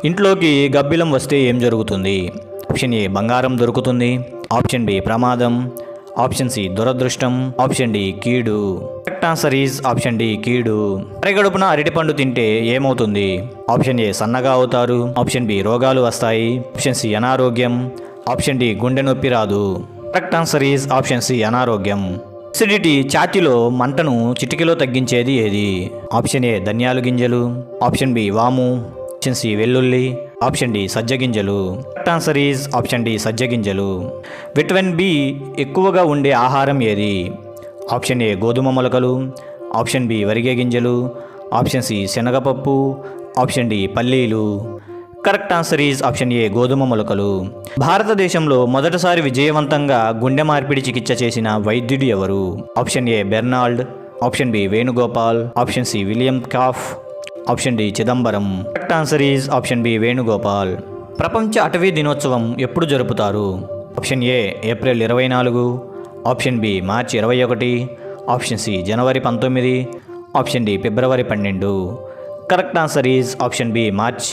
ఇంట్లోకి గబ్బిలం వస్తే ఏం జరుగుతుంది? ఆప్షన్ ఏ బంగారం దొరుకుతుంది, ఆప్షన్ బి ప్రమాదం, ఆప్షన్ సి దురదృష్టం, ఆప్షన్ డి కీడు. Correct answer is option D కీడు. పరిగడుపున అరటిపండు తింటే ఏమవుతుంది? ఆప్షన్ ఏ సన్నగా అవుతారు, ఆప్షన్ బి రోగాలు వస్తాయి, ఆప్షన్ సి అనారోగ్యం, ఆప్షన్ డి గుండె నొప్పి రాదు. Correct answer is option C అనారోగ్యం. అసిడిటీ ఛాతీలో మంటను చిటికెలో తగ్గించేది ఏది? ఆప్షన్ ఏ ధనియాలు గింజలు, ఆప్షన్ బి వాము, ఆప్షన్ సి వెల్లుల్లి, ఆప్షన్ డి సజ్జ గింజలు. Correct answer is option D సజ్జ గింజలు. విటమిన్ బి ఎక్కువగా ఉండే ఆహారం ఏది? ఆప్షన్ ఏ గోధుమ మొలకలు, ఆప్షన్ బి వరిగే గింజలు, ఆప్షన్ సి శనగపప్పు, ఆప్షన్ డి పల్లీలు. Correct answer is option A గోధుమ మొలకలు. భారతదేశంలో మొదటిసారి విజయవంతంగా గుండె మార్పిడి చికిత్స చేసిన వైద్యుడు ఎవరు? Option A Bernard, option B Venugopal, option C William Kolff, option D Chidambaram. Correct answer is option B Venugopal. ప్రపంచ అటవీ దినోత్సవం ఎప్పుడు జరుపుతారు? Option A April 24, option B మార్చి 21, ఆప్షన్ సి జనవరి 19, ఆప్షన్ డి ఫిబ్రవరి 12. Correct answer is option B March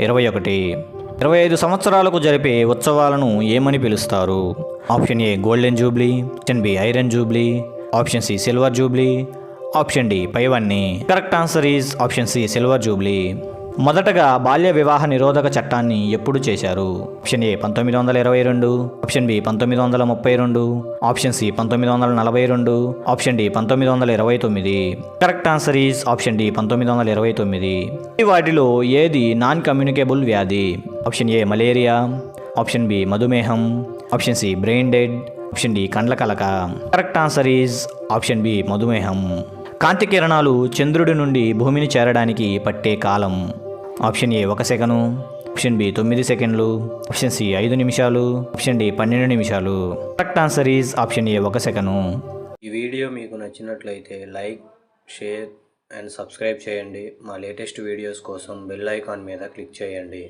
21. 25 సంవత్సరాలకు జరిపే ఉత్సవాలను ఏమని పిలుస్తారు? Option A golden jubilee, option B iron jubilee, option C silver jubilee, option D పైవన్నీ. Correct answer is option C silver jubilee. మొదటగా బాల్య వివాహ నిరోధక చట్టాన్ని ఎప్పుడు చేశారు? Option A 1922, option B 1932, option C 1942, option D 1929. Correct answer is option D 1929. వాటిలో ఏది నాన్ కమ్యూనికేబుల్ వ్యాధి? Option A malaria, option B మధుమేహం, option C brain dead, option D కండ్ల కలక. Correct answer is option B మధుమేహం. కాంతి కిరణాలు చంద్రుడి నుండి భూమిని చేరడానికి పట్టే కాలం? Option A 1 second, option B 9 సెకండ్లు, ఆప్షన్ సి 5 నిమిషాలు, ఆప్షన్ డి 12 నిమిషాలు. Correct answer is option A 1 second. ఈ వీడియో మీకు నచ్చినట్లయితే లైక్, షేర్ అండ్ సబ్స్క్రైబ్ చేయండి. మా లేటెస్ట్ వీడియోస్ కోసం బెల్ ఐకాన్ మీద క్లిక్ చేయండి.